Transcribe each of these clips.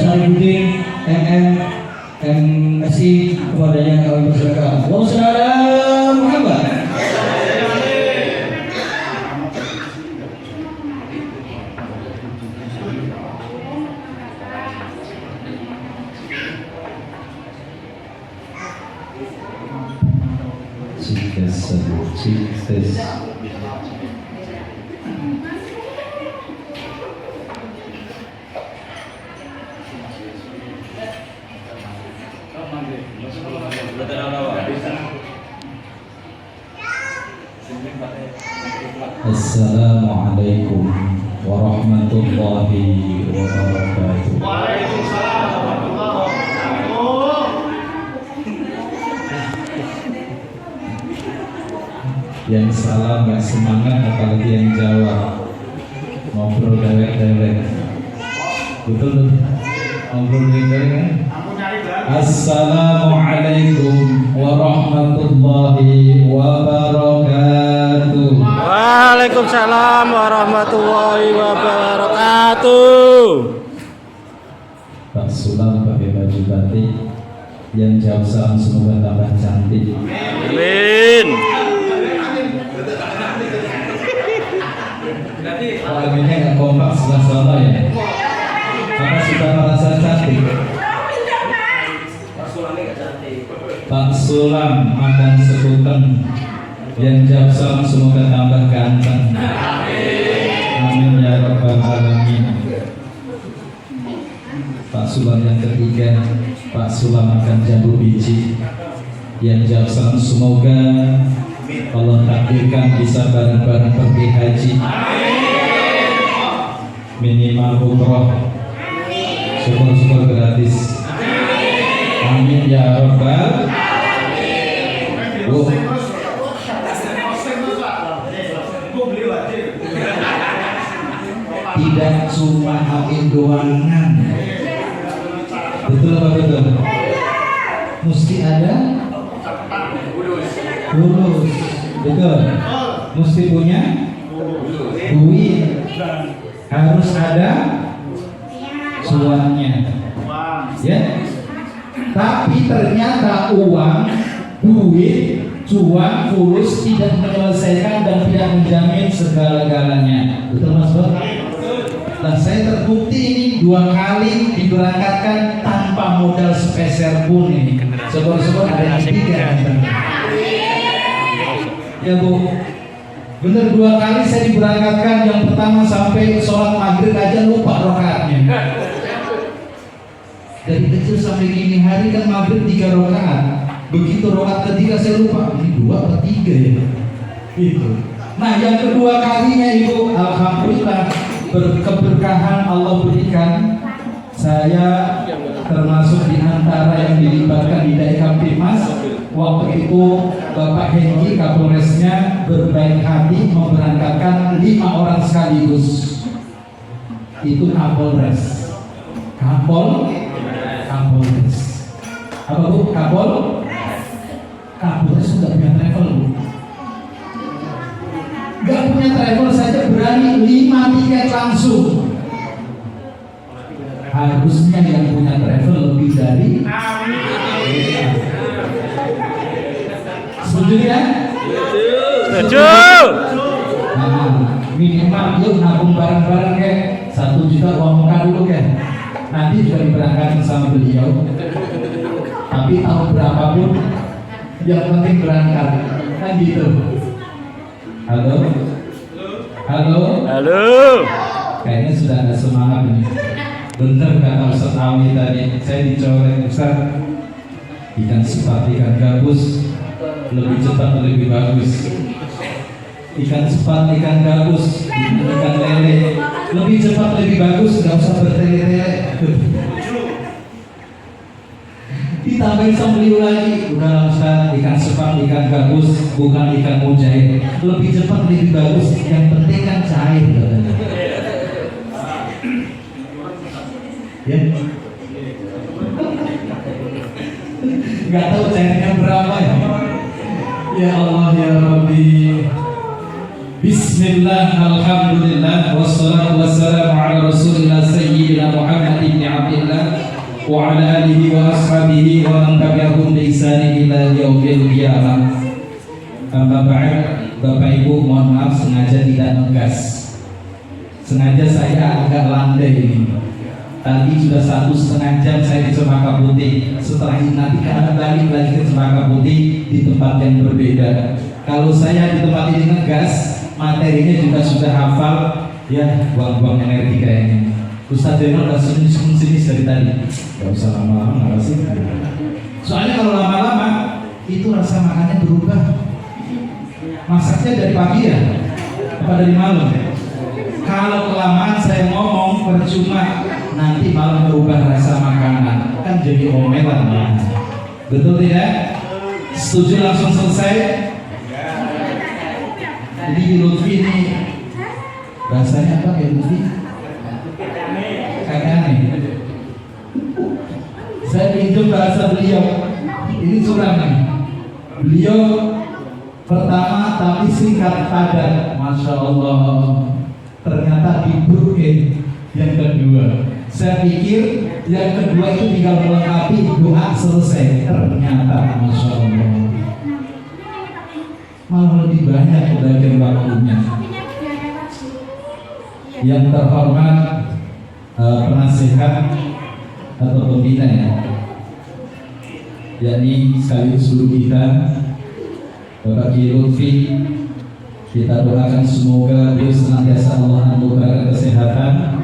Syarifuddin MSI kepadanya kami persilakan. Wassalamualaikum Muhammad. Assalamualaikum warahmatullahi wabarakatuh. Waalaikumsalam warahmatullahi wabarakatuh. Yang salah nggak semangat, apalagi yang jawab ngobrol dewek-dewek. Betul tuh, ngobrol dewek. Assalamualaikum warahmatullahi wabarakatuh. Waalaikumsalam warahmatullahi wabarakatuh. Pak Sulam pakai baju batik, yang jauh salam semoga tambah cantik. Amin. Aminnya nggak kompak sebelah sana ya. Apa sudah merasa cantik? Pak Sulam makan sekuten, yang jauh salam semoga tambah ganteng. Amin ya rabbal alamin. Pak Sulam yang ketiga, Pak Sulam makan jambu biji, yang jauh salam semoga Allah takdirkan bisa bareng-bareng pergi haji, minimal umroh, syukur-syukur gratis. Amin ya rabbal alamin. Tidak cuma amin doangan, betul apa betul? Mesti ada lulus, betul. Mesti punya duit, harus ada cuannya, ya. Tapi ternyata uang, duit, cuan, fulus tidak menyelesaikan dan tidak menjamin segala-galanya. Betul Mas Bro? Nah, saya terbukti ini 2 kali diberangkatkan tanpa modal sepeser pun ini. Syukur-syukur ada yang 3. Ya Bu, bener 2 kali saya diberangkatkan. Yang pertama sampai sholat maghrib aja lupa rakaatnya. Dari kecil sampai gini hari kan maghrib 3 rakaat. Begitu rakaat ketiga saya lupa, ini 2 atau 3 ya. Gitu. Nah yang kedua kalinya Ibu, alhamdulillah berkeberkahan Allah berikan. Saya termasuk di antara yang dilibatkan di Daikam Timas. Waktu itu Bapak Hengki Kapolresnya berbaik hati memberangkatkan 5 orang sekaligus. Itu Kapolres. Kapolres. Apa Bu? Kapolres sudah punya travel Bu. Gak punya travel saja berani 5 tiket langsung. Harusnya yang punya travel lebih dari. Setuju ya? Setuju. Nah, minimal yuk nabung bareng-bareng kayak 1 juta uang muka dulu kan. Nanti juga diberangkatkan sama beliau. Tapi tahun berapapun yang penting berangkat. Kan gitu. Halo? Kayaknya sudah ada semangat ini. Bener kata Ustaz Awi tadi, saya dicoreng Ustaz. Ikan sepat, ikan gabus lebih cepat, lebih bagus. Ikan sepat, ikan gabus, ikan lele lebih cepat, lebih bagus. Gak usah bertele-tele. Ditambahin sama beliau lagi, udah Ustaz, ikan sepat, ikan gabus, bukan ikan mujair. Lebih cepat, lebih bagus. Yang penting kan cair katanya. Ya, nggak tahu cairnya berapa ya. Ya Allah ya Rabbi. Bismillah, alhamdulillah, wassalatu wassalamu ala rasulillah sayyidina Muhammad ibn Abdillah wa ala alihi wa ashabihi wa man tabi'ahum bi ihsanin ila yaumil qiyamah. Amma ba'd, Bapak Ibu mohon maaf sengaja tidak ngegas. Sengaja saya agak landai ini. Tadi sudah 1,5 jam saya di Cempaka Putih. Setelah ini nanti akan balik lagi ke Cempaka Putih di tempat yang berbeda. Kalau saya di tempat ini ngegas, materinya juga sudah hafal, ya buang-buang energi kayaknya. Ustaz Zainal udah sini dari tadi. Gak usah lama-lama narasi. Soalnya kalau lama-lama itu rasa makannya berubah. Masaknya dari pagi ya, apa dari malam? Kalau kelamaan saya ngomong percuma, nanti malah berubah rasa makanan, kan jadi omelan. Betul tidak? Setuju langsung selesai? Jadi Lutfi ini bahasanya apa ya Lutfi? Kakak nih. Saya pinjam bahasa beliau. Ini curang nih. Beliau pertama tapi singkat padat, masya Allah. Ternyata diburu yang kedua. Saya pikir yang kedua itu tinggal melengkapi doa selesai. Ternyata masya Allah malah lebih banyak bagian waktunya. Yang terhormat penasihat atau pembina ya, yakni sekaligus guru kita Bapak Kiai Lutfi, kita doakan semoga beliau senantiasa Allah anugerahkan kesehatan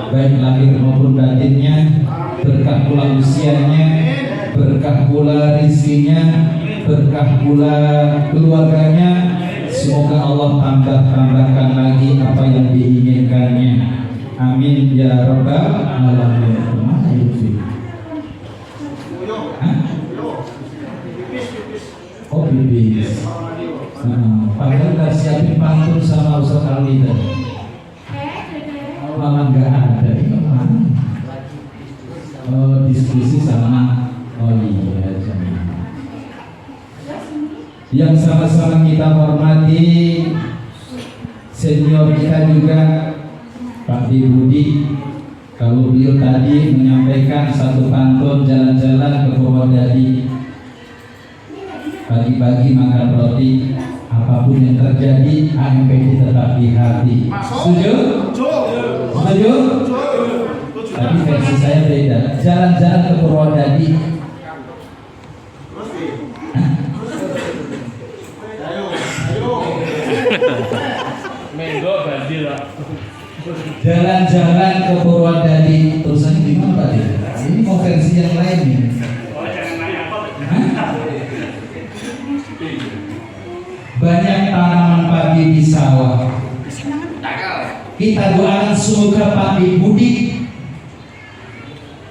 baik lahir maupun batinnya, berkah pula usianya, berkah pula rezekinya, berkah pula keluarganya. Semoga Allah tambahkan lagi apa yang diinginkannya. Amin ya rabbal alamin. Mana Lutfi? Oh bibis. Padahal udah siapin pantun sama Ustaz Ali tadi. Malah nggak ada. Ini mana? Oh diskusi sama. Oh iya jangan. Yang sama-sama kita hormati senior kita juga Pak Budi. Kalau beliau tadi menyampaikan satu pantun jalan-jalan ke Purwodadi, pagi-pagi makan roti, apapun yang terjadi AMPD tetap di hati. Setuju? Setuju? Tapi versi saya beda. Jalan-jalan ke Purwodadi. Menggo banjir lah. Jalan-jalan ke Purwodadi. Terusannya gimana Pak? Ini mau versi yang lain nih. Banyak tanaman padi di sawah. Kita doakan semoga Pak Budi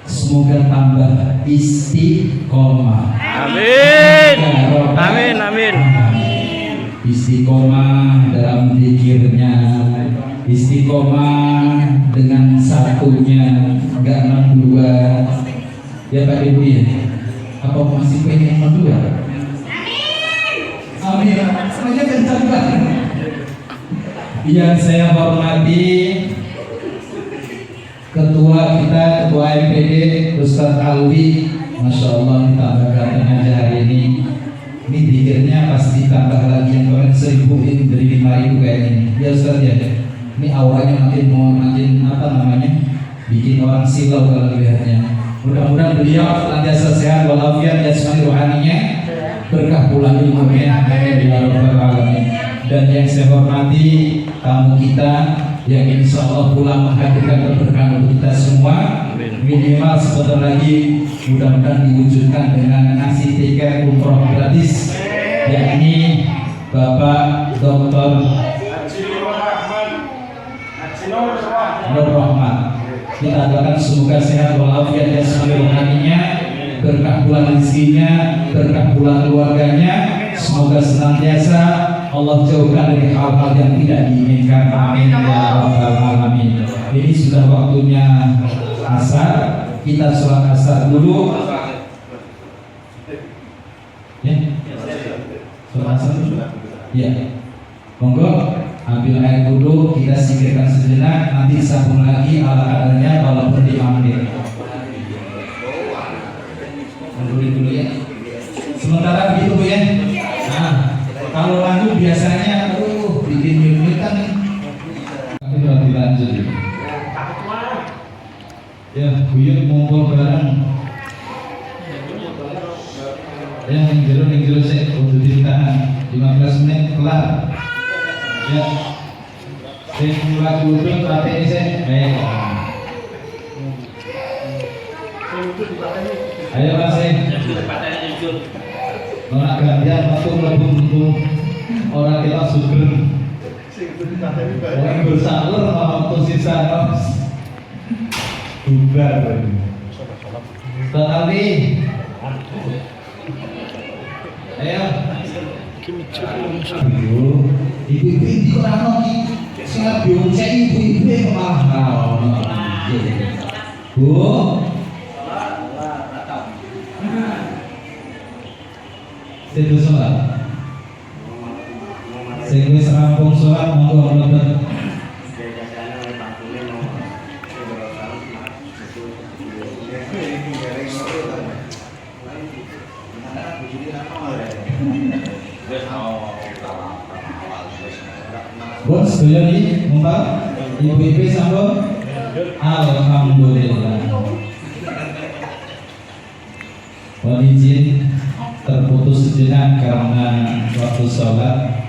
semoga tambah istiqomah. Amin. Amin amin. Istiqomah dalam zikirnya, istiqomah dengan satunya, enggak 62. Ya Pak Budi ya. Apa masih pengen 62? Amin. Semuanya kencang banget. Yang saya hormati ketua kita, ketua MPD Ustaz Alwi, masya Allah ditambah katanya hari ini. Ini dikirnya pasti tambah lagi yang kemarin 1.000 ini dari 5.000 kayaknya ini. Ya Ustaz ya. Ini auranya makin apa namanya? Bikin orang silau kalau dilihatnya. Mudah-mudahan beliau senantiasa sehat walafiat jasmani rohaninya. Berkah pula ilmunya, amin ya rabbal alamin. Dan yang saya hormati tamu kita yang insya Allah pula menghadirkan keberkahan untuk kita semua. Minimal sebentar lagi mudah-mudahan diwujudkan dengan ngasih tiket umroh gratis, yakni Bapak Dr. Nur Rahman. Kita doakan semoga sehat walafiat jasmani rohaninya, berkah pula rezekinya, berkah pula keluarganya. Semoga senantiasa Allah jauhkan dari hal-hal yang tidak diinginkan. Amin ya rabbal alamin. Ini sudah waktunya asar. Kita sholat asar dulu. Ya. Sholat asar dulu. Ya. Monggo. ambil air wudhu, kita singkirkan sejenak, nanti sambung lagi ala kadarnya walaupun 5 menit. Dulu ya. Sementara begitu Bu ya. Nah, kalau lagu biasanya bikin mute kan tapi kalau dilanjut ya buyut ngumpul bareng yang jero saya untuk ditahan 15 menit kelar ya saya lagu itu tapi saya ayo Mas nolak gantian waktu melebung orang kita suger orang bersaler waktu sisa bubar tetapi ayo ibu-ibu di koran saya biung saya ibu-ibu malah Bu Sedu sholat sehingga serampung sholat monggo mlebet Bos sedaya iki mumpal ibu-ibu sampun alhamdulillah. Mohon izin terputus sejenak karena waktu sholat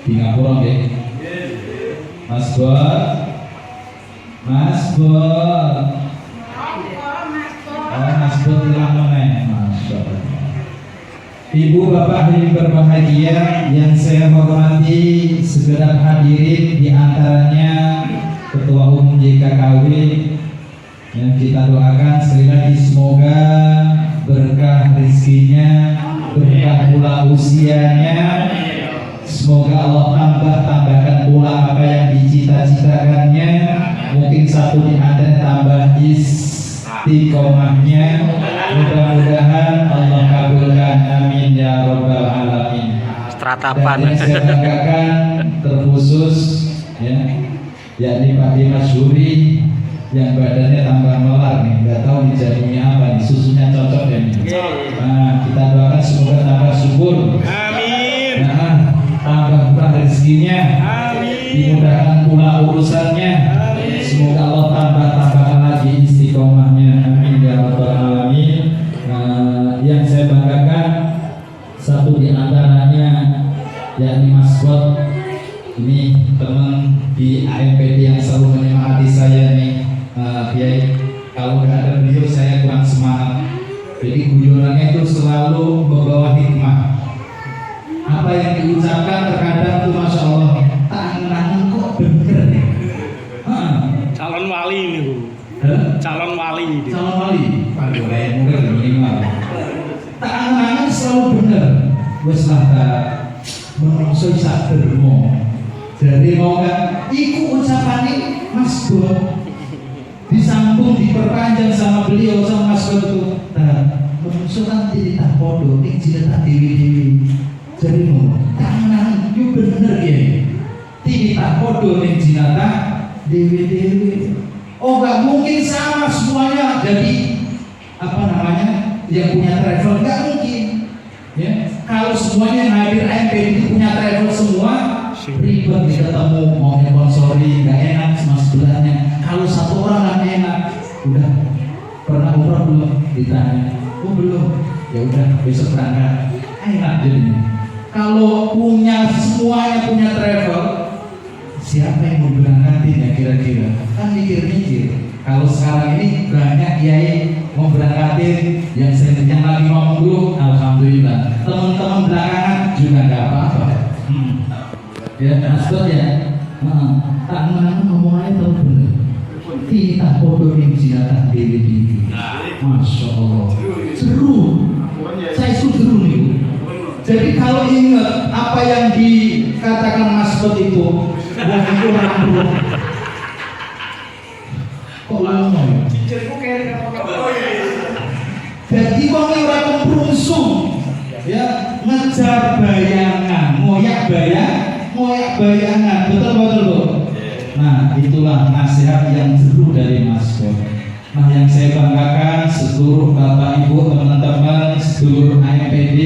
di ngapura nggih. Mas Bot. Mas Bot hilang meneh. Masya Allah. Ibu bapak yang berbahagia yang saya hormati segenap hadirin, di antaranya Ketua Umum JKKW yang kita doakan sekali lagi semoga berkah rezekinya, berkah pula usianya, semoga Allah tambahkan pula apa yang dicita-citakannya, mungkin satu di antara tambah istiqomahnya, mudah-mudahan Allah kabulkan, amin ya robbal alamin. Stratapan. Dan yang saya banggakan terkhusus ya, yakni Pak Dimas Juri yang badannya tambah melar nih, nggak tahu nih jamunya apa nih, susunya cocok ya nih. Nah, kita doakan semoga tambah subur. Amin. Nah, tambah murah rezekinya. Amin. Dimudahkan pula urusannya. Amin. Semoga Allah tambahkan lagi istiqomahnya. Amin ya rabbal alamin. Yang saya banggakan satu di antaranya yakni Mas Bot, ini teman di AMPD yang selalu menyemangati saya nih. Kiai, kalau nggak ada beliau saya kurang semangat. Jadi guyonannya itu selalu membawa hikmah. Apa yang diucapkan terkadang tuh masya Allah, tangan kok bener ya. Calon wali ini Bu. Calon wali. Calon wali. Aduh, kayak mungkin minimal. Tangan selalu bener. Wes lah menungso sak dermo. Jadi mau kan, iku ucapane Mas Bot. Disambung diperpanjang sama beliau sama Mas Bot itu. Menungso kan tidak podo, ning tak dewi-dewi. Jadi mau tangan itu bener ya. Tidak podo ning jinata dewi-dewi. Oh nggak mungkin sama semuanya. Jadi apa namanya, yang punya travel nggak mungkin. Ya, kalau semuanya yang hadir AMP itu punya travel semua, ribet nih ketemu mau sponsori nggak enak sama sebelahnya. Kalau satu orang nggak enak, udah pernah umroh belum ditanya, oh belum, ya udah besok berangkat, enak jadi. Kalau punya semuanya punya travel, siapa yang mau berangkatin ya kira-kira? Kan mikir-mikir. Kalau sekarang ini banyak kiai mau berangkatin, yang lagi ngomong dulu, alhamdulillah. Teman-teman belakangan juga nggak apa-apa. Ya, maksud ya, tak ngomongnya tahu bener. Kita bodoh yang zinatah diri. Masya Allah. Seru. Saya seru nih. Jadi kalau ingat apa yang dikatakan Mas Bot itu, wah itu orang kok lama ya? Jadi wong ora kumprungsung ya, ngejar bayangan, ngoyak ngoyak bayangan, betul Bu. Nah, itulah nasihat yang seru dari Mas Bob. Nah, yang saya banggakan seluruh Bapak Ibu, teman-teman, seluruh AMPD,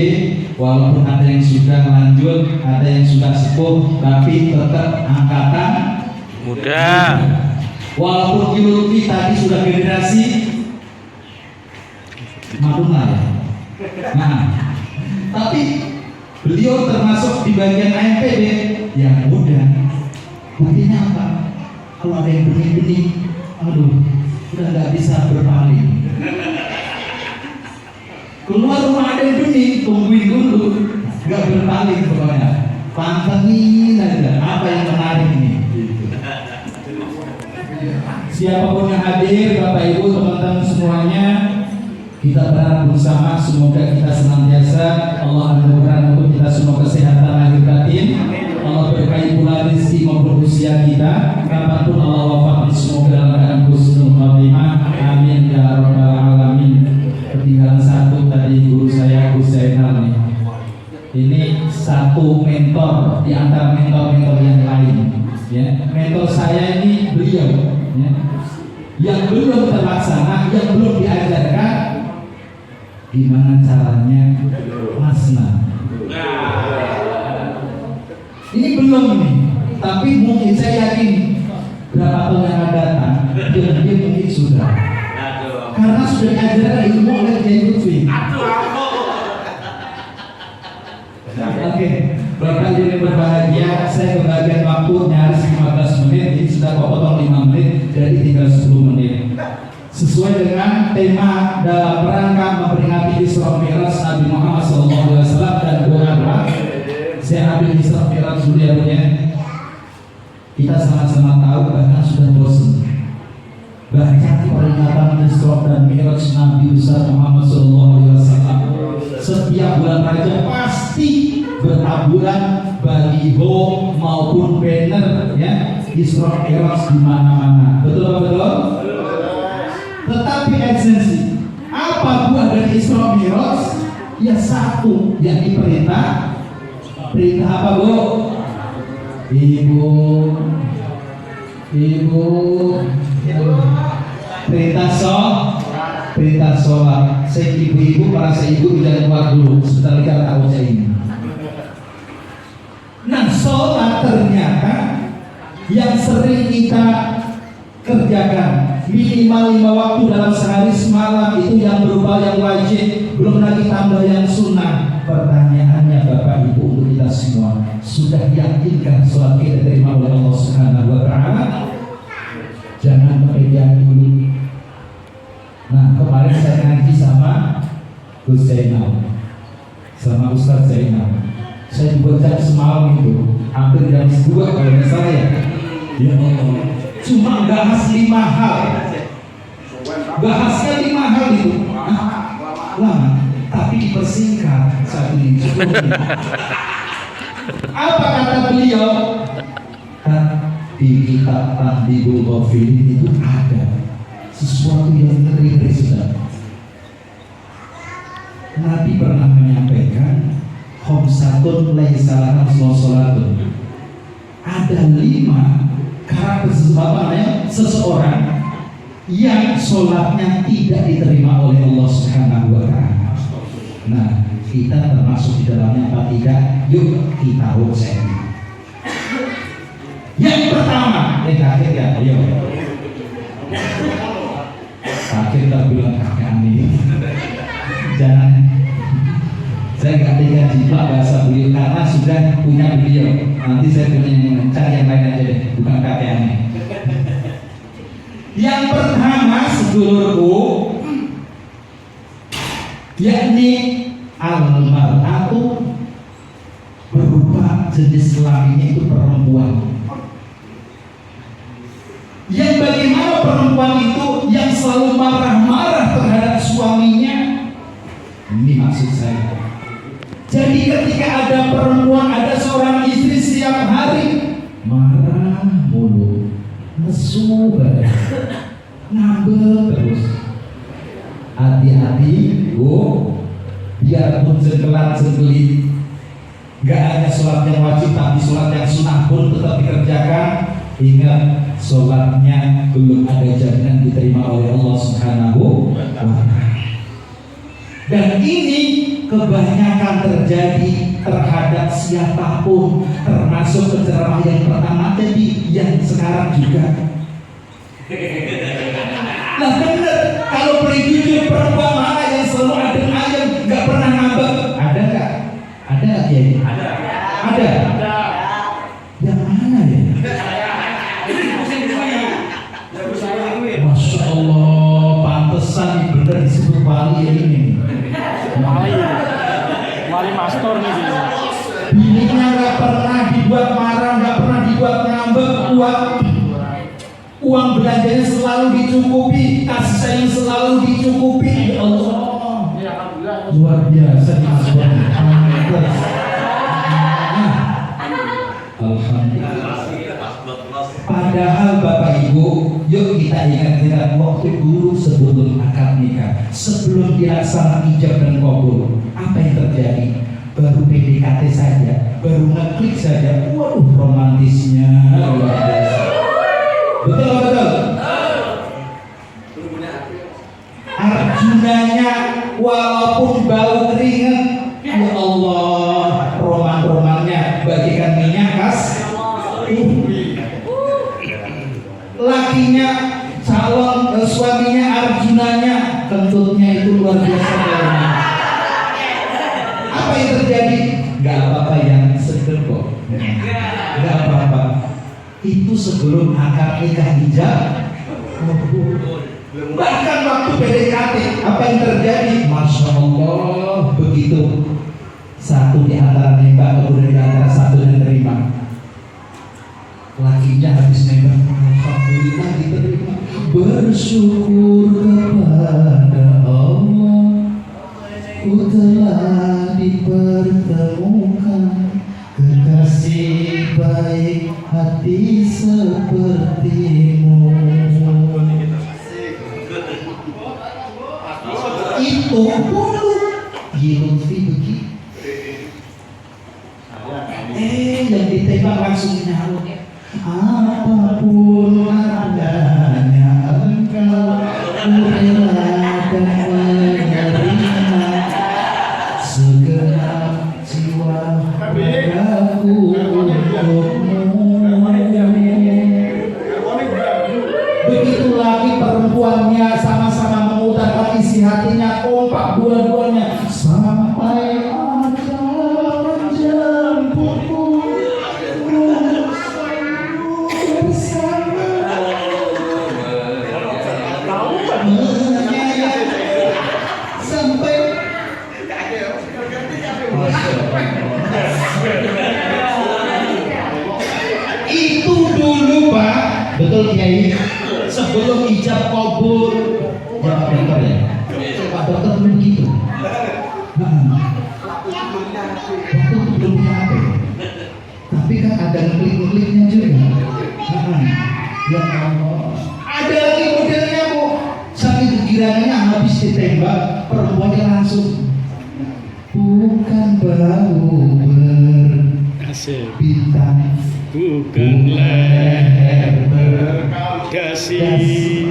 walaupun ada yang sudah lanjut, ada yang sudah sepuh, tapi tetap angkatan Muda. Walaupun Yulfi tadi sudah generasi Maduna ya. Nah, tapi beliau termasuk di bagian AMPD yang muda. Buktinya apa? Kalau ada yang benih-benih, aduh, udah nggak bisa berpaling. Keluar rumah ada yang benih, tungguin dulu, nggak berpaling pokoknya. Pantengin aja, apa yang menarik ini. Siapapun yang hadir, Bapak Ibu, teman-teman semuanya, kita berharap bersama semoga kita senantiasa Allah anugerahkan untuk kita semua kesehatan lahir batin. Allah berkahi pula rezeki maupun usia kita. Kapanpun Allah wafatkan semoga dalam keadaan husnul khatimah. Amin ya rabbal alamin. Ketinggalan satu tadi guru saya Gus Zainal nih. Ini satu mentor di antara mentor-mentor yang lain. Ya, mentor saya ini beliau. Ya. Yang belum terlaksana, yang belum diajarkan, gimana caranya masna. Ini belum nih, tapi mungkin saya yakin berapa tahun yang akan datang, dia mungkin sudah. Karena sudah diajarkan ilmu oleh Kiai Lutfi. Oke, Bapak Ibu yang berbahagia, saya kebagian waktu nyaris 15 menit, ini sudah potong 5 menit, jadi tinggal 10 menit. Sesuai dengan tema dalam rangka memperingati Isra Mi'raj Nabi Muhammad SAW dan doa, saya ambil Isra Mi'raj dulu ya. Kita sama-sama tahu bahkan sudah bosan baca peringatan Isra dan Mi'raj Nabi Muhammad SAW. Setiap bulan Rajab pasti bertaburan baliho maupun banner ya Isra Mi'raj di mana-mana. Betul? Tetapi esensi apa buah dari Isra Mi'raj? Ya satu, yang diperintah. Perintah apa Bu? Ibu. Perintah sholat. Saya ibu-ibu, para ibu jangan keluar dulu. Sebentar lagi akan saya ini. Nah, sholat ternyata yang sering kita kerjakan minimal 5 waktu dalam sehari semalam itu yang berupa yang wajib, belum lagi tambah yang sunnah. Pertanyaannya Bapak Ibu untuk kita semua, sudah yakinkah sholat kita diterima oleh Allah Subhanahu wa Ta'ala? Jangan kepedean dulu. Nah, kemarin saya ngaji sama Gus Zainal, sama Ustaz Zainal. Saya dibaca semalam itu hampir jam 2 kalau nggak salah ya. Ya Allah, cuma bahas 5 hal. Bahasnya 5 hal itu. Lama, tapi dipersingkat satu ini. Apa kata beliau? Di kitab Tandibul Ghafilin itu ada sesuatu yang ngeri sudah. Nabi pernah menyampaikan khamsatun laisa laha sholatun. Ada 5 karakter seseorang yang sholatnya tidak diterima oleh Allah Subhanahu wa Ta'ala. Nah, kita termasuk di dalamnya apa tidak? Yuk kita cek. Yang pertama, kaget ya, ayo. Kaget terbilang kakek aneh. Jangan, saya nggak tega jiplak bahasa beliau karena sudah punya beliau. Nanti saya punya yang cari yang lain aja deh, bukan kakek aneh. Yang pertama, sedulurku, yakni al-mar'atu berupa jenis kelaminnya itu perempuan. Yang bagaimana perempuan itu yang selalu marah-marah terhadap suaminya. Ini maksud saya. Jadi ketika ada perempuan, ada seorang istri setiap hari marah mulu, nesu banget, ngambek terus. Hati-hati, biarpun sekelat sekelit, Gak hanya sholat yang wajib, tapi sholat yang sunnah pun tetap dikerjakan. Ingat, sholatnya belum ada jaminan diterima oleh Allah Subhanahu wa Ta'ala. Dan ini kebanyakan terjadi terhadap siapapun, termasuk penceramah yang pertama tadi, yang sekarang juga. Nah bener, kalau jujur perempuan mana yang selalu adem ayem, nggak pernah ngambek? Ada nggak? Ada nggak Kiai? Ada. Ada. Yang mana ya? Masya Allah, pantesan bener disebut wali ini. Wali master nih. Bininya nggak pernah dibuat marah, nggak pernah dibuat ngambek, uang belanjanya selalu dicukupi, kasih sayang selalu dicukupi. Ya Allah, luar biasa nih Alhamdulillah. Padahal Bapak Ibu, yuk kita ingat-ingat waktu dulu sebelum akad nikah, sebelum dilaksanakan ijab dan kabul, apa yang terjadi? Baru PDKT saja, baru ngeklik saja, waduh romantisnya luar biasa. Betul betul. Arjunanya walaupun bau keringat, ya Allah, roman-romannya bagikan minyak kas. Lakinya calon suaminya Arjunanya kentutnya itu luar biasa. Apa yang terjadi? Gak apa-apa yang seger kok. Gak apa-apa. Itu sebelum akad nikah ijab. Bahkan waktu PDKT, apa yang terjadi? Masya Allah, begitu satu di antara nembak, kemudian di antara satu yang terima. Lakinya habis nembak, alhamdulillah diterima. Bersyukur kepada Allah, ku telah dipertemukan kekasih baik hati sepertimu. Itu dulu Yulfi begitu. Yang ditembak langsung nyaut. Apapun adanya engkau, ku rela dan menerima segenap jiwa padaku untukmu. Begitu lagi perempuannya sama-sama mengutarakan isi hatinya, kompak dua-duanya sampai ada menjemputku bersama sampai itu dulu Pak, betul Kiai, sebelum ijab kabul. Ya Pak Dokter ya, Pak Dokter dulu begitu. Waktu itu belum HP, tapi kan ada ngeklik-ngekliknya juga. Ya Allah, ada lagi modelnya Bu, saking kegirangannya habis ditembak, perempuannya langsung bukan bau berbintang, Bukan leher berkasih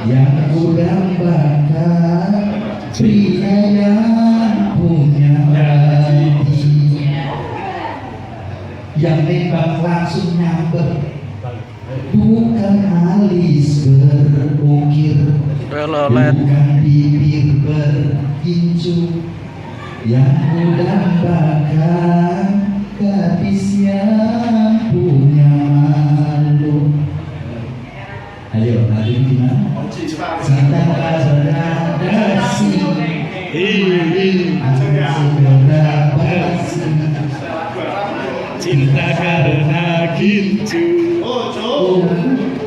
yang kudambakan pria yang punya hati, yang nembak langsung nyamber, bukan alis berukir, bukan bibir berkincu, yang kudambakan gadis yang punya malu. Ayo, nanti gimana? Cinta berdasi, cinta karena gitu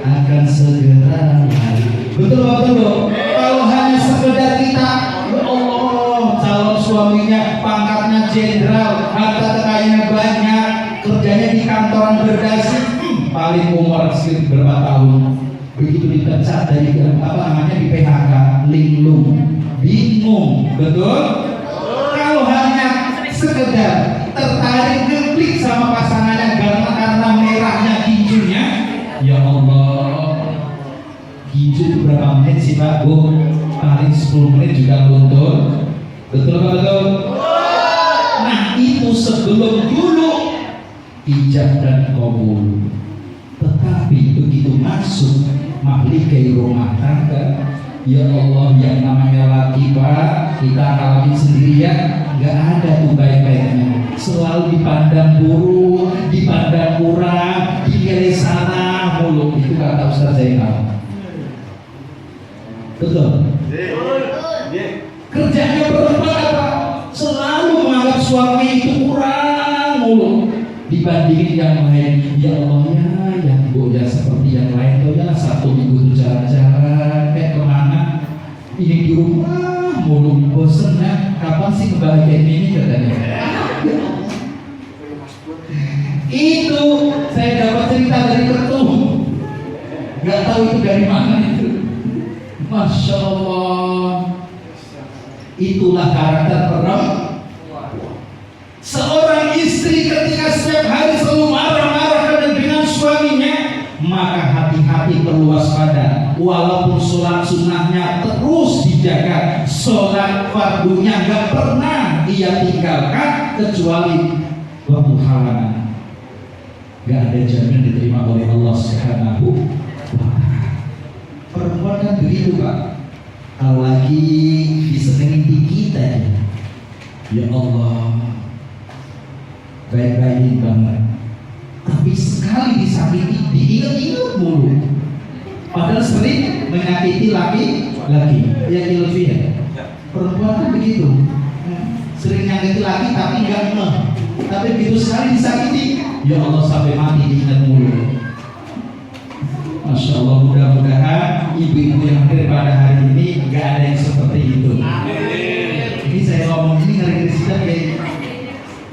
akan segera lari. Betul betul. Kalau hanya sekedar kita, ya Allah, calon suaminya pangkatnya jenderal, harta kekayaannya banyak, kerjanya di kantoran berdasi, paling umur sekitar berapa tahun. Begitu dipecat dari apa namanya di PHK, linglung, bingung, betul? Kalau hanya sekedar tertarik ngeklik sama pasangannya karena merahnya ginjunya. Ya Allah, ginju itu berapa menit sih Pak Bu? Paling 10 menit juga luntur. Betul Pak betul? Nah itu sebelum dulu ijab dan kabul. Tetapi begitu masuk mahligai rumah tangga, ya Allah, yang namanya laki Pak, kita alami sendirian, nggak ada tuh baik-baiknya. Selalu dipandang buruk, dipandang kurang, dinilai sana mulu. Itu kata Ustaz Zainal. Betul. Kerjanya perempuan apa? Selalu menganggap suami itu kurang mulu dibandingin yang lain. Ya Allah ya, yang Bu ya seperti yang lain tuh ya, Sabtu Minggu tuh jalan-jalan kemana? Ini di rumah mulu, bosen ya. Kapan sih kebahagiaan ini katanya? Itu saya dapat cerita dari ketum. Gak tahu itu dari mana itu. Masya Allah. Itulah karakter perempuan. Seorang istri ketika setiap hari selalu marah-marah dengan suaminya, maka hati-hati perlu waspada. Walaupun sholat sunnahnya terus dijaga, sholat fardunya nggak pernah dia tinggalkan kecuali waktu halangan. Gak ada jaminan diterima oleh Allah Subhanahu wa Ta'ala. Perempuan kan begitu Pak. Kalau lagi disenengin di kita, ya Allah, baik-baikin banget. Tapi sekali disakiti, diingat-ingat mulu. Padahal sering menyakiti laki-laki. Ya Ilfi ya. Perempuan kan begitu. Sering nyakiti laki tapi enggak ngeh. Tapi begitu sekali disakiti, ya Allah sampai mati diingat mulu. Masya Allah, mudah-mudahan ibu-ibu yang hadir pada hari ini nggak ada yang seperti itu. Ini saya ngomong ini ngeri-ngeri sedang kayak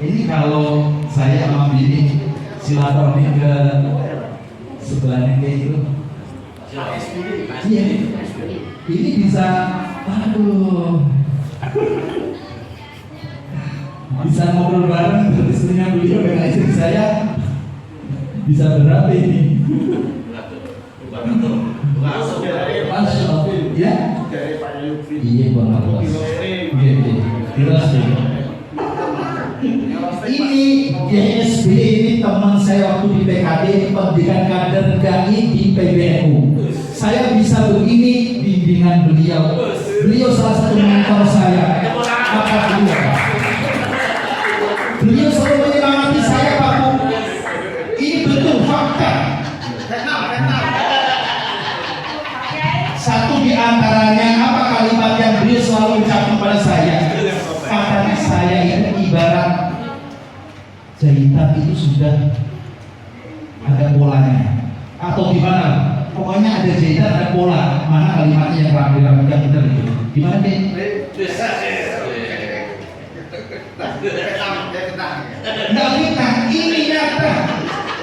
ini. Kalau saya sama bini silaturahmi ke sebelahnya kayak gitu, iya, ini bisa, aduh, bisa ngobrol bareng dengan istrinya beliau dengan istri saya, bisa berapa ini? Masya Allah, ya? Iya Bang Abbas. Iya. Ini GSB ini teman saya waktu di PKD, pendidikan kader GAI di PBNU. Saya bisa begini bimbingan beliau. Beliau salah satu mentor saya. Apa beliau? Beliau selalu menyemangati saya Pak Bu. Ini betul fakta. Satu di antaranya apa kalimat yang beliau selalu ucapkan pada saya? Kata saya ini ibarat jahitan itu sudah ada polanya, atau gimana? Pokoknya ada jahitan, ada pola. Mana kalimatnya yang rapi-rapi yang benar itu? Gimana deh? Nggak fitnah, ini nyata.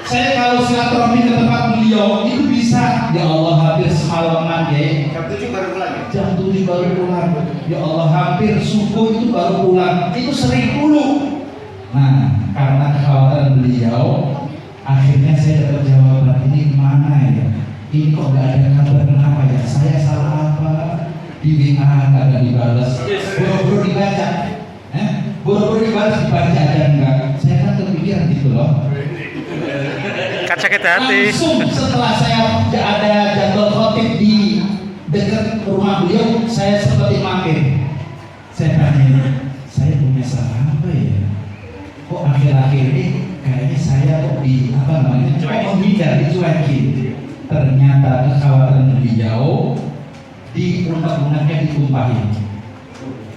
Saya kalau silaturahmi ke tempat beliau itu bisa, ya Allah hampir semalaman ya. Jam 7 baru pulang. Ya Allah hampir subuh itu baru pulang. Itu sering dulu. Nah, karena kekhawatiran beliau, akhirnya saya dapat jawaban, ini kemana ya? Ini kok gak ada kabar, kenapa ya? Saya salah apa? Di WA gak dibalas, buru-buru dibaca, buru-buru dibalas, dibaca aja enggak. Saya kan kepikiran gitu loh. Langsung setelah saya ada jadwal khotib di dekat rumah beliau, saya seperti makin. Saya tanya, saya punya salah apa ya? Kok akhir-akhir ini kayaknya saya kok di apa namanya? Kok menghindar, dicuekin. Ternyata kekhawatiran beliau di unek-uneknya ditumpahin.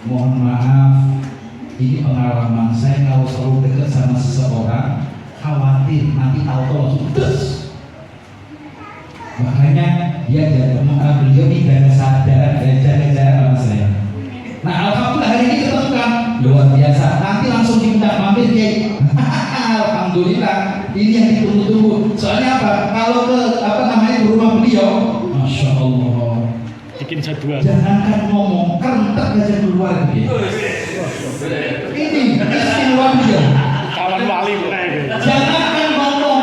Mohon maaf, ini pengalaman saya kalau selalu dekat sama seseorang, khawatir nanti tahu-tahu langsung des. Makanya dia jaga beliau ini jaga sadar, jaga sama saya. Nah alhamdulillah hari ini ketemu kan luar biasa. Nanti langsung diundang mampir kayak alhamdulillah ini yang ditunggu-tunggu. Soalnya apa? Kalau ke apa namanya rumah beliau, masya Allah. Bikin jadwal. Jangankan ngomong, kerentak aja keluar gitu. Ini istimewa beliau. wali meneh. Jangankan ngomong.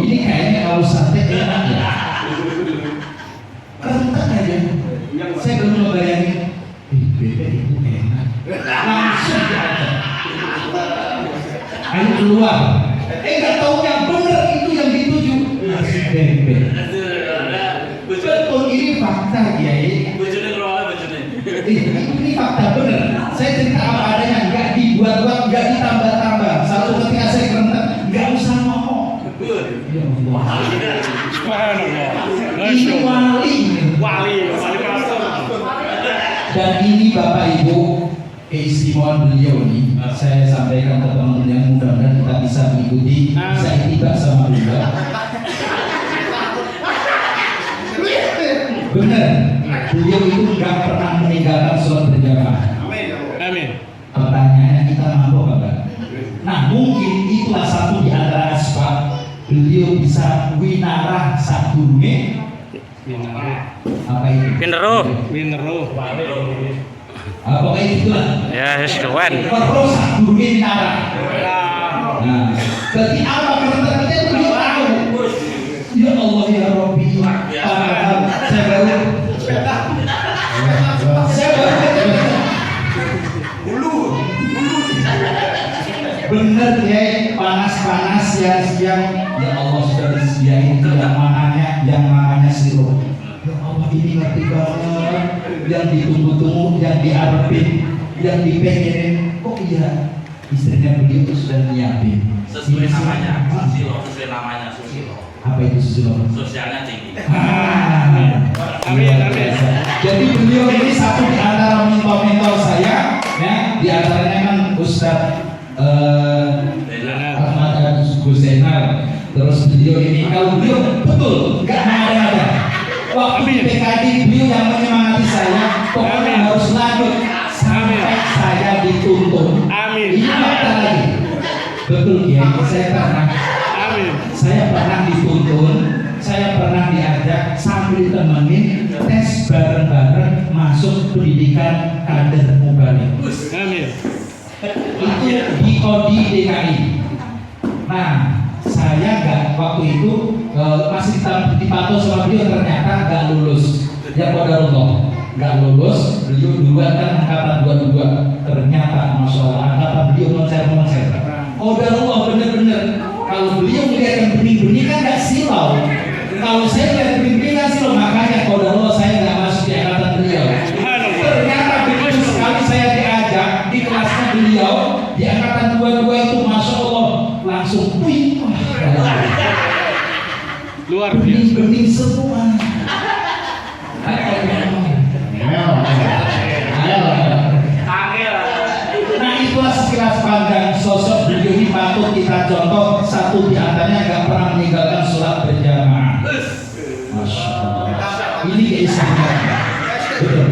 Ini kayaknya kalau sate enak ya. Rentek aja. Saya belum ngebayangin. Bebek itu enak. Langsung diajak. Ayo keluar. Nggak taunya bener itu yang dituju. Nasi bebek. Betul, ini fakta Kiai. Ini fakta bener. Saya cerita apa adanya, nggak dibuat-buat, nggak ditambah-tambah. Satu ketika saya kerentak, nggak usah ngomong. Ya Allah. Subhanallah. Ini wali pastor. Dan ini Bapak Ibu keistimewaan beliau ini saya sampaikan ke teman-teman yang mudah-mudahan kita bisa mengikuti, bisa tiba sama beliau. Benar, beliau itu nggak pernah meninggalkan sholat berjamaah. Amin. Pertanyaannya kita mampu enggak? Nah mungkin itulah satu di antara sebab beliau bisa winarah sadurunge apa itu? Winero. Apa itu lah? Ya, keren. Perlu sadurunge winarah. Nah, berarti apa kerentannya beliau tahu? Ya Allah ya Rabbi. Saya baru bener ya, panas-panas siang-siang. Ya Allah sudah disediain yang mangannya sirup. Ya Allah ini ngerti banget. Yang ditunggu-tunggu, yang diharapin, yang dipengenin. Oh iya, istrinya begitu sudah nyiapin. Sesuai namanya, Susilo. Apa itu Susilo? Sosialnya tinggi. Amin. Jadi beliau ini satu di antara mentor-mentor saya, ya. Di antaranya kan Ustadz Ahmad Gus Zainal. Terus beliau ini, kalau beliau betul nggak ada. Waktu di PKD beliau yang menyemangati saya, pokoknya harus lanjut sampai saya dituntun. Amin. Ini fakta lagi. Betul ya, saya pernah dituntun, saya pernah diajak sambil ditemenin tes bareng-bareng masuk pendidikan kader mubalik. Amin. Itu di Kodi DKI. Nah, saya waktu itu masih dipantau sama beliau, ternyata nggak lulus. Ya qadarullah, nggak lulus. Beliau duluan kan angkatan 22. Ternyata masya Allah angkatan beliau moncer. Qadarullah bener-bener. Kalau beliau melihat yang benih-benih kan nggak silau. Kalau saya lihat benih-benih kan silau. Makanya qadarullah saya nggak masuk di angkatan beliau. Ternyata begitu sekali saya diajak di kelasnya beliau di angkatan 22 itu masya Allah langsung wih. Luar biasa. Benih semua. Nah itulah sekilas pandang sosok beliau ini patut kita contoh. Satu di antaranya nggak pernah meninggalkan sholat berjamaah. Masya Allah. Ini keistimewaan. Betul.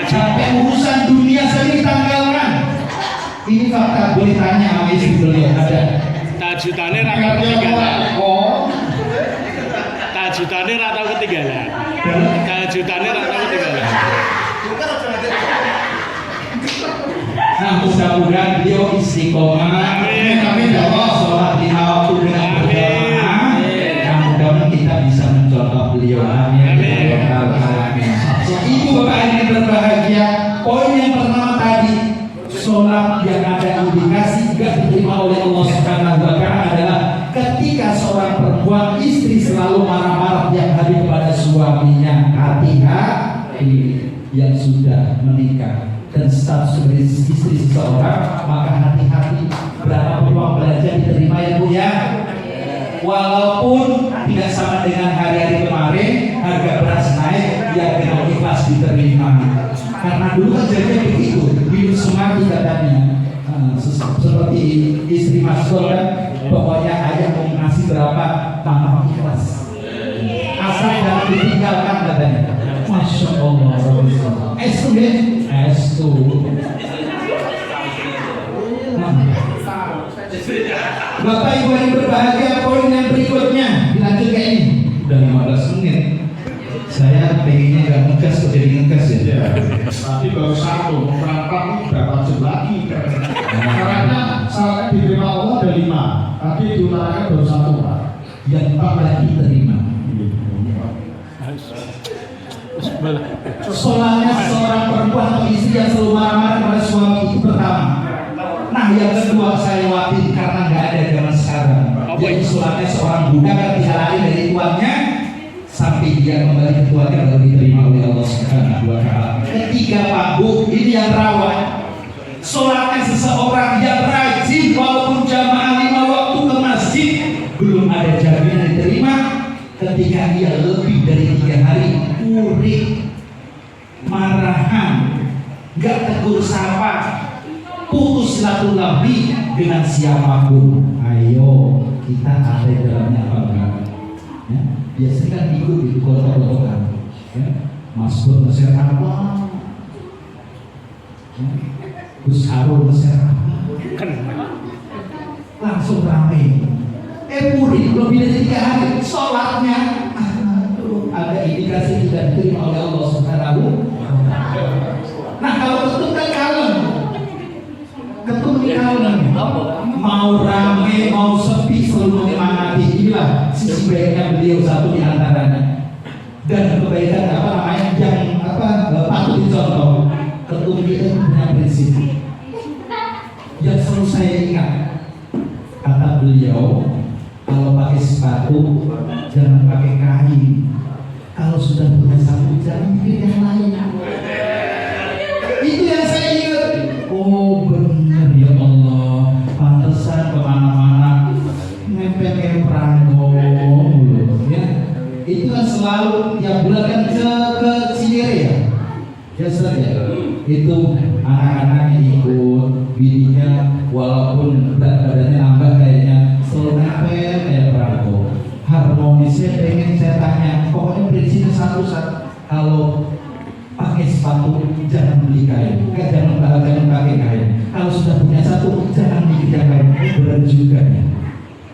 Sampai urusan dunia sendiri tanggalkan. Ini fakta, boleh tanya sama istri beliau ada. Tajutannya rata ketinggalan. Tajutannya rata ketinggalan. Nah mudah-mudahan beliau istiqomah. Amin. Sholat lima waktu dengan berjamaah. Nah mudah-mudahan kita bisa mencontoh beliau. Amin. Ibu bapak ini berbahagia. Poin yang pertama tadi, sholat yang ada indikasi tidak diterima oleh Allah Subhanahu wa Ta'ala adalah ketika seorang perempuan istri selalu marah-marah tiap hari kepada suaminya. Hati-hati yang sudah menikah dan status sebagai istri seseorang, maka hati-hati berapa peluang belanja diterima ya Bu ya. Walaupun tidak sama dengan hari-hari kemarin, harga beras naik, ya dengan ikhlas diterima. Karena dulu kan jadinya begitu, hidup semati katanya. Seperti istri Mas Sol kan, pokoknya ayah mau ngasih berapa, mama ikhlas. Asal jangan ditinggalkan katanya. Masya Allah. Estu deh, estu. Bapak Ibu yang berbahagia, poin yang berikutnya dilanjut kayak ini. Udah 15 menit. Saya pengennya nggak ngegas kok jadi ngegas ya. Tapi baru satu, mau berangkat berapa jam lagi? Karena saatnya diutarakan baru satu Pak, yang Pak lagi terima. Soalnya seorang perempuan atau istri yang selalu marah-marah kepada suami itu pertama. Nah yang kedua saya wakil karena nggak ada zaman sekarang. Jadi soalnya seorang budak yang bisa lari dari tuannya sampai dia kembali ke tuannya baru diterima oleh Allah Subhanahu wa Ta'ala. Ketiga Pak Bu, ini yang rawan. Solatnya seseorang yang rajin walaupun jamaah 5 waktu ke masjid belum ada jaminan diterima ketika dia lebih dari 3 hari urik, marahan, gak tegur sapa, putus silaturahmi dengan siapapun. Ayo kita ada dalamnya apa enggak? Ya, biasanya kan ikut di kota-kota, ya, masuk mesir apa? Ya, Gus Harun mesir apa? Langsung ramai. Murid lebih dari 3 hari sholatnya ada indikasi tidak diterima oleh Allah Subhanahu. Nah kalau ketum kan kalem, ketum ini kalem, mau rame mau sepi selalu menyemangati. Inilah sisi baiknya beliau satu di antaranya. Dan kebaikan apa namanya yang patut dicontoh. Ketum kita punya prinsip yang selalu saya ingat. Kata beliau, kalau pakai sepatu jangan pakai kain. Kalau sudah punya satu jangan pilih yang lain. Itu yang saya ingat. Oh benar ya Allah. Pantesan kemana-mana nempel perangko. Ya, itu kan selalu tiap bulan kan ke Cinere ya. Ya saja. Itu anak-anak ikut, bininya walaupun berat badannya nambah kayaknya selalu nempel kayak perangko. Harmonisnya pengen saya tanya, pokoknya prinsipnya satu Ustaz, kalau pakai sepatu jangan beli kain, jangan pakai kain. Kalau sudah punya satu jangan dikejar kain. Berat juga ya.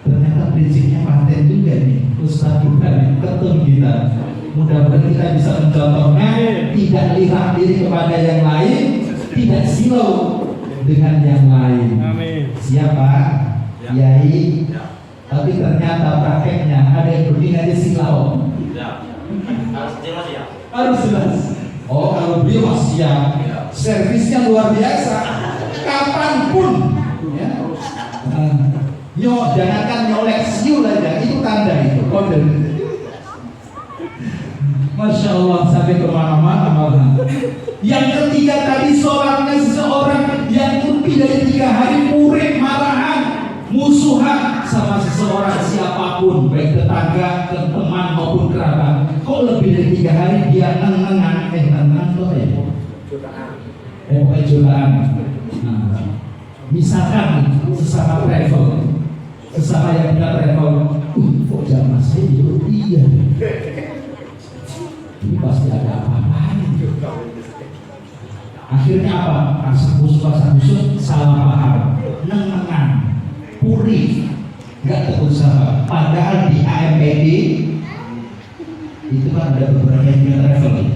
Ternyata prinsipnya paten juga nih Ustaz juga nih, ketum kita. Mudah-mudahan kita bisa mencontohnya, tidak lihat diri kepada yang lain, tidak silau dengan yang lain. Amin. Siapa? Yai. Tapi ternyata prakteknya ada yang berdiri aja silau. Harus jelas ya. Harus jelas. Oh kalau beliau masih siap, servisnya luar biasa. Kapanpun, ya. Jangankan nyolek siul aja, itu tanda itu kode. Masya Allah sampai kemana-mana malah. Yang ketiga tadi sholatnya seseorang yang lebih dari 3 hari murid marahan, musuhan sama seseorang siapapun, baik tetangga, teman maupun kerabat. Kok lebih dari 3 hari dia nengan tuh ya? Pokoknya jodohan. Nah, misalkan sesama travel, sesama yang punya travel, kok jamaah saya itu iya. Ini pasti ada apa-apa. Akhirnya apa? Rasa khusus, salah paham, nengan, puri, nggak tegur sapa. Padahal di AMPD itu kan ada beberapa yang travel.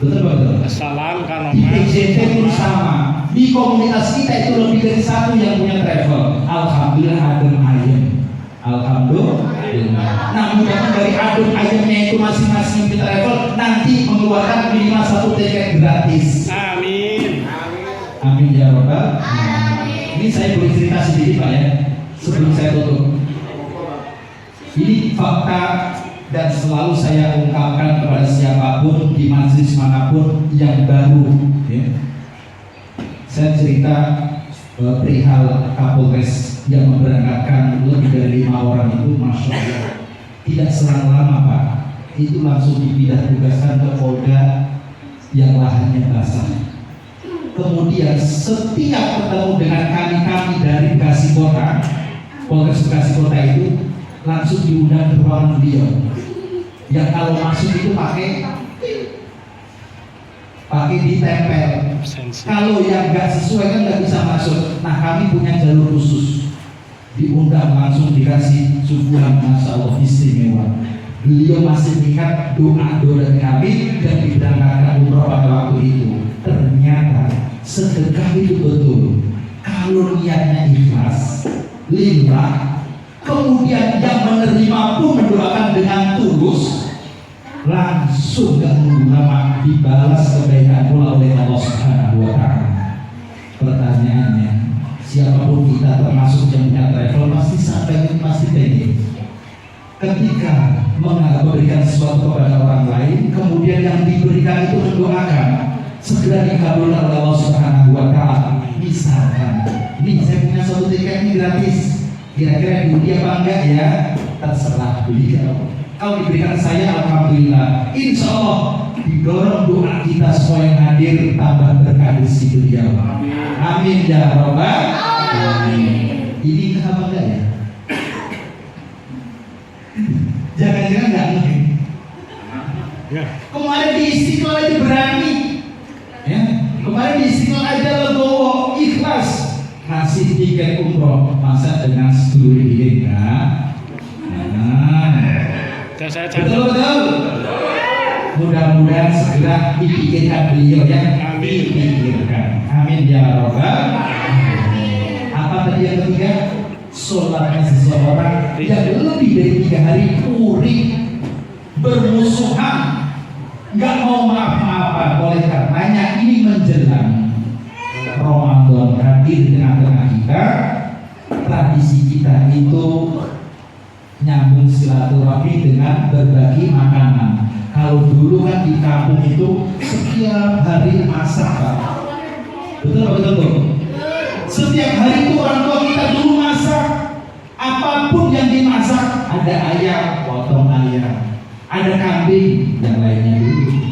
Betul. Salam kan. Di EJT pun sama. Di komunitas kita itu lebih dari 1 yang punya travel. Alhamdulillah adem ayem. Alhamdulillah. Nah mudah-mudahan dari adem ayemnya itu masing-masing kita travel nanti mengeluarkan minimal 1 tiket gratis. Amin. Amin ya Rabbal. Ini saya boleh cerita sedikit Pak ya sebelum saya tutup. Ini fakta dan selalu saya ungkapkan kepada siapapun di majelis manapun yang baru. Ya. Saya cerita perihal Kapolres yang memberangkatkan lebih dari 5 orang itu, masya Allah, tidak selang lama Pak, itu langsung dipindah tugaskan ke Polda yang lahannya basah. Kemudian setiap ketemu dengan kami dari Bekasi Kota, Polres Bekasi Kota itu langsung diundang ke ruangan beliau. Yang kalau masuk itu pakai ditempel. Kalau yang nggak sesuai kan nggak bisa masuk. Nah kami punya jalur khusus. Diundang langsung dikasih suguhan, masya Allah istimewa. Beliau masih ingat doa-doa kami dan diberangkatkan beberapa waktu itu. Ternyata sedekah itu betul. Kalau niatnya ikhlas, lillah, kemudian yang menerima pun mendoakan dengan tulus, langsung gak menunggu lama dibalas kebaikan pula oleh Allah Subhanahu wa Ta'ala. Pertanyaannya, siapapun kita termasuk yang punya travel pasti pengen ketika memberikan sesuatu kepada orang lain, kemudian yang diberikan itu mendoakan segera dikabulkan oleh Allah Subhanahu wa Ta'ala. Misalkan, ini saya punya suatu tiket ini gratis, kira-kira diundi apa enggak ya? Terserah beliau. Kalau diberikan saya, alhamdulillah. Insya Allah didorong doa kita semua yang hadir tambah berkah rezeki beliau. Amin ya Rabbal alamin. Ini apa enggak ya? Jangan-jangan enggak mungkin. Kemarin di Istiqlal aja berani, ya. Kemarin di Istiqlal aja legowo ikhlas kasih tiket umroh, masa dengan 10.000 enggak? Betul. Mudah-mudahan segera dipikirkan beliau ya. Dipikirkan. Amin ya Rabbal alamin. Apa tadi yang ketiga? Sholatnya seseorang yang lebih dari 3 hari murid bermusuhan, nggak mau maaf-maafan. Oleh karenanya ini menjelang Ramadan hadir di tengah-tengah kita, tradisi kita itu nyambung silaturahmi dengan berbagi makanan. Kalau dulu kan di kampung itu setiap hari masak, Pak. Betul. Setiap hari itu orang tua kita dulu masak. Apapun yang dimasak, ada ayam, potong ayam, ada kambing, yang lainnya dulu.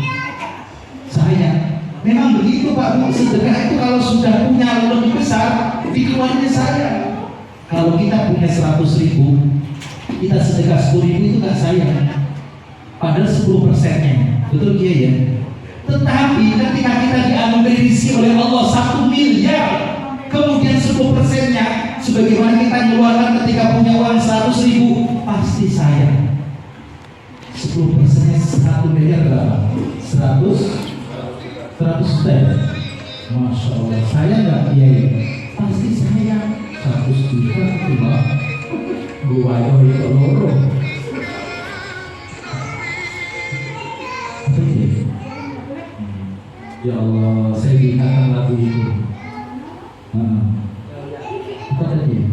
Saya memang begitu Pak Bu, sedekah itu kalau sudah punya lebih besar dikeluarnya saya. Kalau kita punya 100.000, kita sedekah 10.000 itu gak sayang, padahal 10%-nya, betul dia ya. Tetapi ketika kita dianugerahi rezeki oleh Allah 1 miliar, kemudian 10%-nya sebagaimana kita mengeluarkan ketika punya uang 100.000, pasti sayang. 10%-nya 1 miliar berapa? 100 juta ya? Masya Allah, sayang gak dia? Pasti sayang. 100 juta cuma gua itu lorong. Ya Allah, saya diingatkan lagu itu. Apa tadi?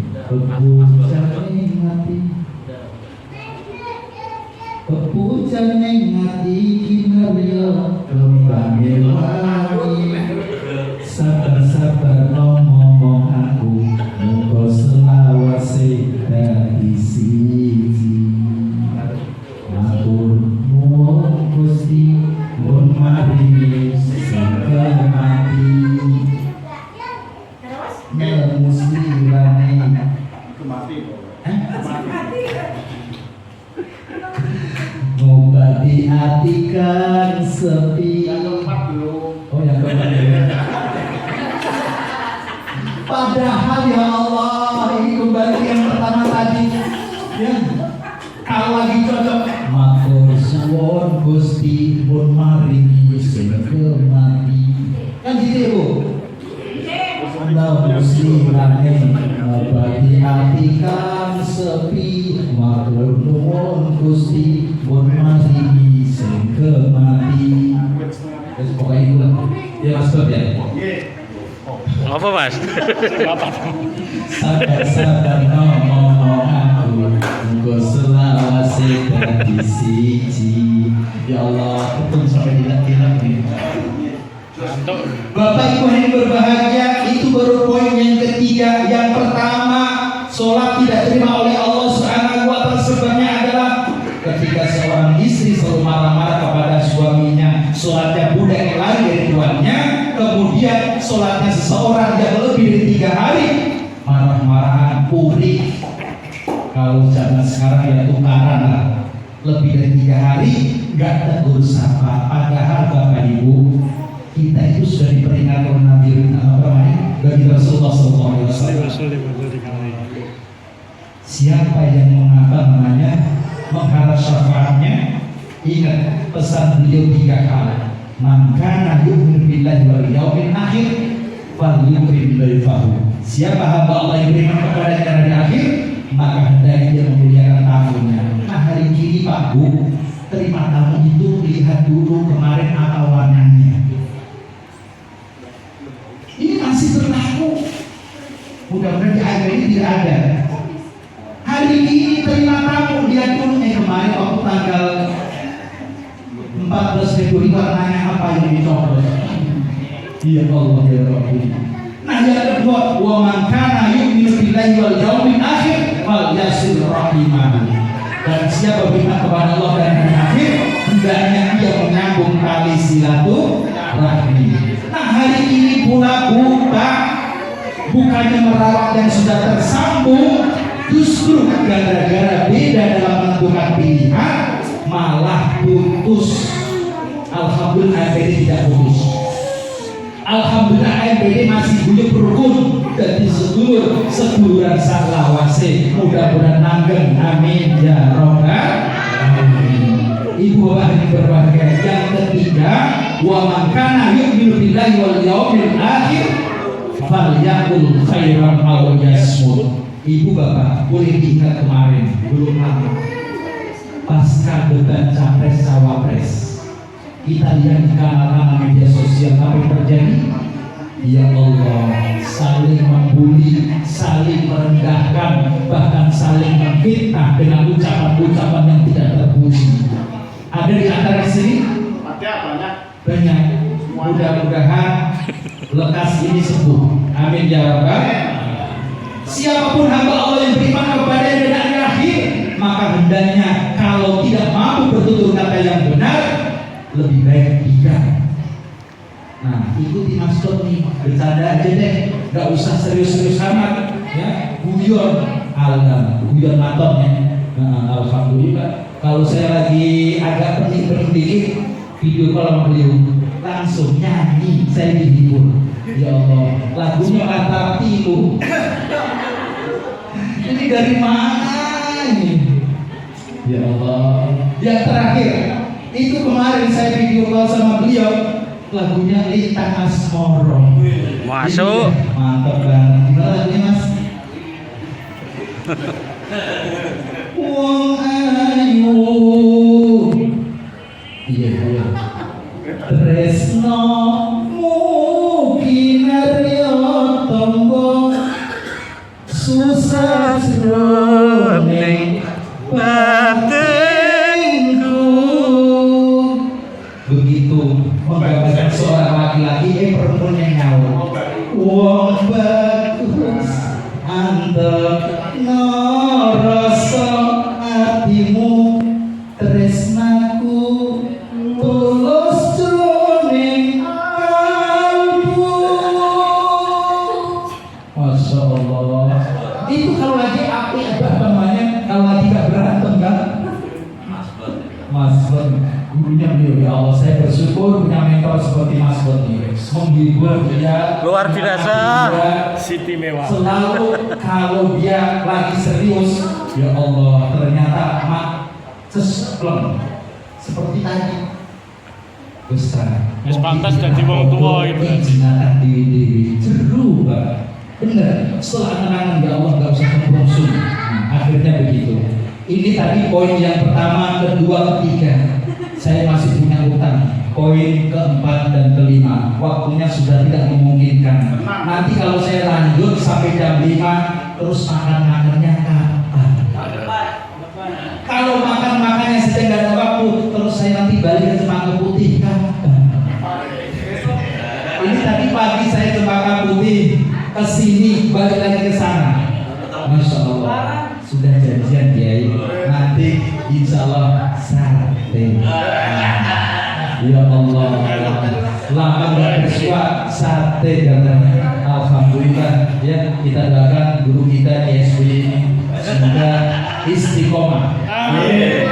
Pepujan ngati kinarya kembang wangi. Sabar-sabar ngomong aku, muga selawase dadi siji. Matur nuwun Gusti, mun maringi sing mati. Muslimane ngobati hati kan sepi. Oh yang keempat ya. Padahal ya Allah, ini kembali yang pertama tadi ya. Kalau lagi cocok matur suwun Gusti pun maringi sing mati. Kan gitu ya Bu? Muslimane ngobati hati kan sepi, matur nuwun Gusti pun maringi sing mati. Terus pokoknya itu lah. Ya Mas Bob ya. Apa Mas? Sabar-sabar ngomong aku, muga selawase dadi siji. Ya Allah, betul sampai hilang ini. Bapak Ibu yang berbahagia, itu baru poin yang ketiga. Yang pertama, sholat tidak terima oleh Allah Subhanahu wa Ta'ala sebabnya adalah ketika seorang istri selalu marah-marah kepada suaminya, sholatnya budak yang lari dari tuannya, kemudian sholatnya seseorang yang lebih dari 3 hari, marah-marahan, puri. Kalau zaman sekarang ya tukaran lah, lebih dari 3 hari nggak tegur sapa. Padahal Bapak Ibu, kita itu sudah diperingatkan oleh Nabi bagi Rasulullah SAW. Siapa yang mengharap syafaatnya, ingat pesan beliau 3 hal. Man kana yu'minu billahi wal yawmil akhir falyukrim dhaifahu. Siapa hamba Allah yang beriman kepada hari akhir, maka hendaknya dia Bu, terima tamu itu lihat dulu kemarin apa warnanya. Ini masih berlaku. Mudah-mudahan di akhir ini tidak ada. Hari ini terima tamu, lihat dulu kemarin waktu tanggal 14 Februari warnanya apa yang dicopot. Ya Allah ya Rabbi. Nah yang kedua, wa man kana yu'minu billahi wal yawmil akhir falyasil rahimah. Dan siapa beriman kepada Allah dan hari akhir, hendaknya dia menyambung tali silaturahmi. Nah hari ini pula bukannya merawat yang sudah tersambung, justru gara-gara beda dalam menentukan pilihan malah putus. Alhamdulillah AMPD tidak putus. Alhamdulillah AMPD masih guyup rukun jadi seduluran salawase. Mudah-mudahan langgeng, amin ya robbal alamin. Ibu bapak ini berbahagia. Yang ketiga, wa man kana yu'minu billahi wal yawmil akhir falyaqul khairan aw yasmut. Ibu bapak boleh diingat kemarin belum lama pasca debat capres cawapres, kita lihat di kanal-kanal media sosial apa yang terjadi. Ya Allah, saling membuli, saling merendahkan, bahkan saling memfitnah dengan ucapan-ucapan yang tidak terpuji. Ada di antara sini banyak. Mudah-mudahan lekas ini sembuh. Amin ya rabbal. Siapapun hamba Allah yang beriman kepada yang dan akhir, maka hendaknya kalau tidak mampu bertutur kata yang benar, lebih baik tidak. Nah, ikuti Mas Dot nih, bercanda aja deh, nggak usah serius-serius amat, ya. Guyon, guyon maton ya. Nah, alhamdulillah. Kalau saya lagi agak pening dikit, video call sama beliau, langsung nyanyi, saya dihibur. Ya Allah, lagunya kata tilu. Ini dari mana ini? Ya Allah. Yang terakhir, itu kemarin saya video call sama beliau, lagunya Lintang Asmoro. Masuk. Mantap banget. Gimana lagunya Mas? Wong ayu. Iya. Tresno mugi naryo tombo susah jroning batinku. Begitu menggambarkan seorang laki-laki perempuan yang nyawa. Wong bagus antep ngerasa hatimu tresnaku tulus jroning kalbu. Masya Allah. Itu kalau lagi api apa namanya? Kalau lagi gak berantem kan? Mas Bon, gurunya beliau, ya Allah saya bersyukur punya mentor seperti Mas Bon ini, menghibur dia Luar biasa. Siti mewah. selalu kalau dia lagi serius, ya Allah ternyata mak sesplem seperti tadi besar. Wis pantas dadi wong tua iki, Bro. Jinatan dewi jeru Pak. Bener, setelah kenangan ya Allah gak usah kebongsu. Akhirnya begitu. Ini tadi poin yang pertama, kedua, ketiga. Saya masih punya utang. Poin keempat dan kelima, waktunya sudah tidak memungkinkan. Nanti kalau saya lanjut sampai jam 5, terus makan-makannya kapan? Kalau makan-makannya saja nggak ada waktu, terus saya nanti balik ke Cempaka Putih kapan? Ini tadi pagi saya ke Cempaka Putih, ke sini balik lagi ke sana. Masya Allah, sudah janjian Kiai. Nanti insya Allah sate. Ya Allah, lama gak bersuat sate katanya. Alhamdulillah ya, kita doakan guru kita di SB ini semoga istiqomah. Amin.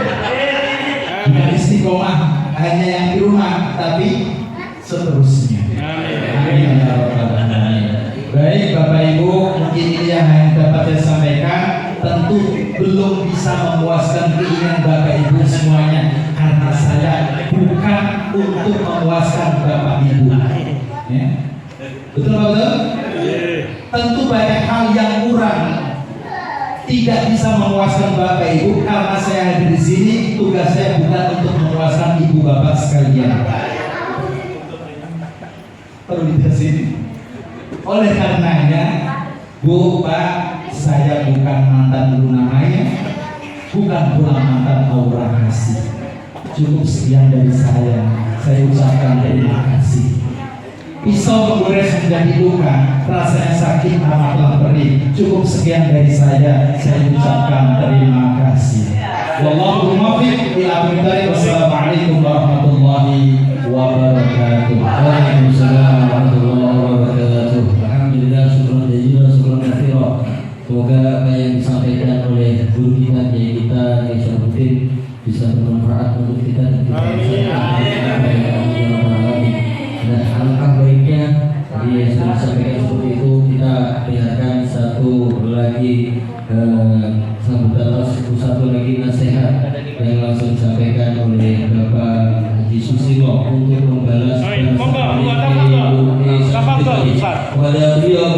Bukan istiqomah hanya yang di rumah, tapi seterusnya. Amin. Baik Bapak Ibu, mungkin ini yang dapat saya sampaikan. Tentu belum bisa memuaskan keinginan Bapak Ibu semuanya, karena saya bukan untuk memuaskan Bapak Ibu. Ya. Betul betul? Tentu banyak hal yang kurang. tidak bisa memuaskan Bapak Ibu karena saya hadir di sini. Tugas saya bukan untuk memuaskan Ibu Bapak sekalian. Perlu di sini. Oleh karenanya, Bu, Pak, saya bukan mantan Luna Maya, bukan pula mantan Aura Kasih. Cukup sekian dari saya ucapkan terima kasih. Pisau menggores menjadi luka, rasanya sakit amatlah perih. Cukup sekian dari saya ucapkan terima kasih. Wallahu muwaffiq ila aqwamit thoriq. Wassalamualaikum warahmatullahi wabarakatuh. Waalaikumsalam warahmatullahi wabarakatuh. Alhamdulillah, syukur jazilan, syukur katsiran. Semoga apa yang disampaikan oleh guru kita, kiai kita, Kiai Syarfuddin, bisa bermanfaat untuk kita dan kita dan alangkah baiknya tadi yang sudah disampaikan seperti itu, kita dengarkan satu lagi sambutan, satu lagi nasihat yang langsung disampaikan oleh Bapak Haji Susilo untuk membalas kepada beliau.